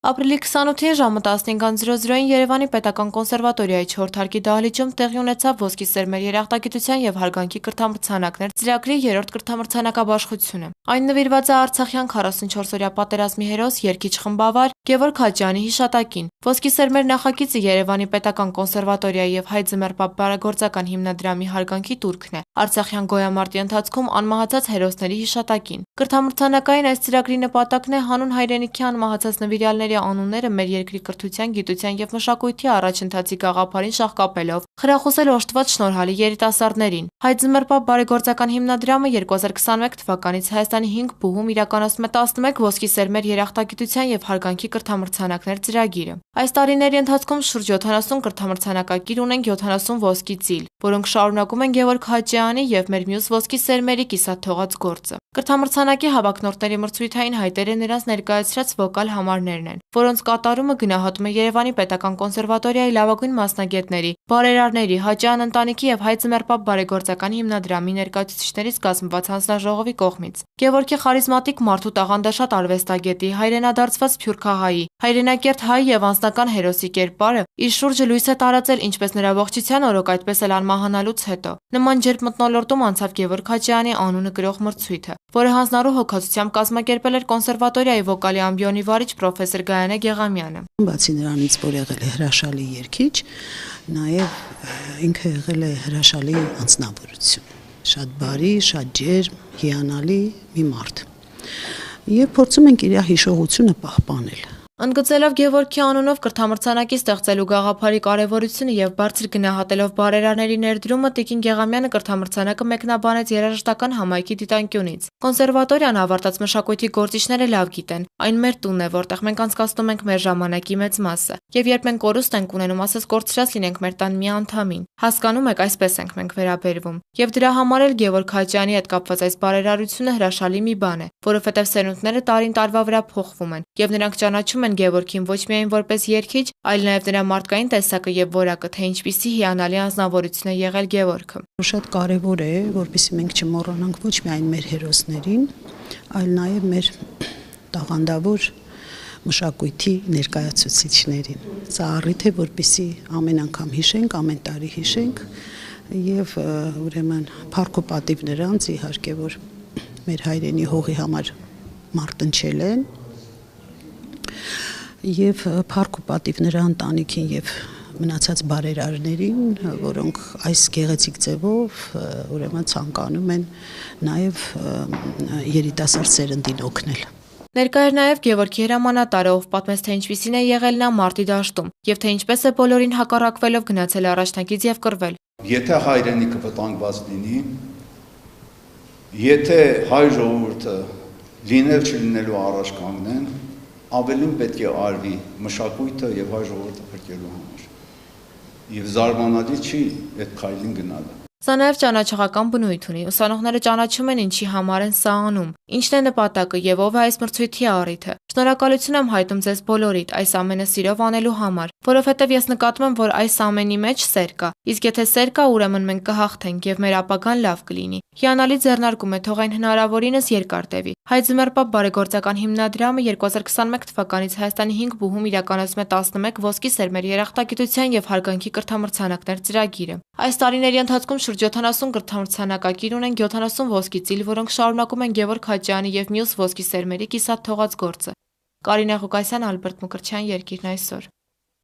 Ապրիլի 28-ին ժամը 15:00-ին Երևանի պետական կոնսերվատորիայի 4 հարկի դահլիճում տեղի ունեցավ ոսկի սերմեր երախտագիտության եւ հարգանքի կրթամրցանակներ ծրագրի 3-րդ կրթամրցանակաբաշխությունը։ Այն նվիրված է արցախյան 44-օրյա պատերազմի հերոս երգիչ խմբավար Գևորգ Հաջյանի հիշատակին։ Ոսկի սերմեր նախագիծը Երևանի պետական կոնսերվատորիայի եւ Հայ Ձմեռապահ բարեգործական հիմնադրամի հարգանքի տուրքն է արցախյան գոյամարտի ընթացքում անմահացած հերոսների հիշատակին։ Կրթամրցանակային այս ծրագրի նպատակն է հանուն հայրենիքի անմահացած նվիրյալների անունները մեր երկրի կրթության, գիտության եւ մշակույթի առաջընթացի գաղափարին շաղկապելով խրախուսել օժտված շնորհալի երիտասարդներին։ Հայ Ձմեռապահ բարեգործական հիմնադրամը 2021 թվականից Հայաստանի 5 բուհում իրականացնում է 11 ոսկի սերմեր երախտագիտության եւ հարգանքի կրթամրցանակներ ծրագիրը։ Այս տարիների ընթացքում շուրջ 70 կրթամրցանակակիր ունենք 70 ոսկի ծիլ, որոնք շարունակում են Գևորգ Հաջյանի եւ մեր մյուս ոսկի սերմերի կիսատ թողած գործը։ Կրթամրցանակի հավաքնորդների մրցույթային հայտերը նրանց ներկայացրած վոկալ համարներն են, որոնց կատարումը գնահատում է Երևանի պետական կոնսերվատորիայի լավագույն մասնագետների, բարերարների, Հաջյան ընտանիքի եւ Հայ Ձմեռապահ բարեգործական հիմնադրամի ներկայացուցիչներից կազմված հանձնաժողովի կողմից։ Գևորգի խարիզմատիկ մարդու տաղանդաշատ արվեստագետի, հայրենադարձված սփյուռքահայի, հայրենակերտ հայ եւ անձնական հերոսի կերպարը իր շուրջը լույս է տարածել ինչպես նրա ողջության օրոք, այդպես էլ անմահանալուց հետո։ Նման ջերմ մթնոլորտում անցավ Գևորգ Հաջյանի անունը կրող մրցույթը, որը հանձնառու հոգացությամբ կազմակերպել էր կոնսերվատորիայի վոկալի ամբիոնի վարիչ պրոֆեսոր Գայանե Գեղամյանը։ Բացի նրանից, որ եղել է հրաշալի երգիչ, նաև ինքը եղել է հրաշալի անձնավորություն, շատ բարի, շատ ջերմ, հիանալի մի մարդ։ Եվ փորձում ենք իր հիշողությունը պահպանել։ Ընդգծելով Գևորգի անունով կրթամրցանակի ստեղծելու գաղափարի կարևորությունը եւ բարձր գնահատելով բարերարների ներդրումը, Տիկին Գեղամյանը կրթամրցանակը մեկնաբանեց երաժշտական համայնքի դիտանկյունից։ Կոնսերվատորիան ավարտած մշակույթի գործիչները լավ գիտեն, այն մեր տունն է, որտեղ մենք անցկացնում ենք մեր ժամանակի մեծ մասը։ Եվ երբ մենք կորուստ ենք ունենում, ասես կորցրած լինենք մեր տան մի անդամին։ Հասկանում եք, այսպես ենք մենք վերաբերվում։ Եվ դրա համար էլ Գևորգ Հաջյանի հետ կապված այս բարերարությունը հրաշալի մի բան է, որովհետեւ սերունդները տարին տարվա վրա փոխվում են, եւ նրանք ճանաչում են Գևորգին ոչ միայն որպես երգիչ, այլ նաև նրա մարդկային տեսակը եւ որակը, թե ինչպիսի հիանալի անձնավորություն է եղել Գևորգը։ Շատ կարեւոր է, որպեսզի մենք չմոռանանք ոչ միայն մեր հերոսներին, այլ նաև մեր տաղանդավոր մշակույթի ներկայացուցիչներին։ Սա առիթ է, որպեսզի ամեն անգամ հիշենք, ամեն տարի հիշենք եւ ուրեմն փառք ու պատիվ նրանց, իհարկե, որ մեր հայրենի հողի համար մարտնչել են եւ փառք ու պատիվ նրա ընտանիքին եւ մնացած բարերարներին, որոնք այս գեղեցիկ ձևով ուրեմն ցանկանում են նաեւ երիտասարդ սերնդին օգնել։ Ներկա էր նաև Գևորգի հրամանատարը, ով պատմեց, թե ինչպիսին է եղել նա մարտի դաշտում եւ թե ինչպես է բոլորին հակառակվելով գնացել առաջնակից եւ կռվել։ Եթե հայրենիքը վտանգված լինի, եթե հայ ժողովուրդը լինել չլինելու առաջ կանգնեն, ավելին պետք է արվի մշակույթը եւ հայ ժողովուրդը փրկելու համար։ Եվ զարմանալի չի այդ քայլին գնալը։ Սա նաև ճանաչողական բնույթ ունի։ Ուսանողները ճանաչում են ինչի համար են սա անում, ինչն է նպատակը եւ ով է այս մրցույթի առիթը։ Շնորհակալություն եմ հայտնում ձեզ բոլորիդ այս ամենը սիրով անելու համար, որովհետեւ ես նկատում եմ, որ այս ամենի մեջ սեր կա։ Իսկ եթե սեր կա, ուրեմն մենք կհաղթենք եւ մեր ապագան լավ կլինի։ Հիանալի ձեռնարկում է, թող այն հնարավորինս երկար տևի։ Հայ Ձմեռապահ բարեգործական հիմնադրամը 2021 թվականից Հայաստանի 5 բուհում իրականացում է 11 ոսկի սերմեր երախտագիտության եւ հարգանքի կրթամրցանակներ ծրագիրը։ Այս տարիների ընթացքում շուրջ 70 կրթամրցանակակիր ունենք 70 ոսկի ծիլ, որոնք շարունակում են Գևորգ Հաջյանի եւ մյուս ոսկի սերմերի կիսատ թողած գործը։ Կարինե Ղուկասյան, Ալբերտ Մկրտչյան, Երկիրն այսօր։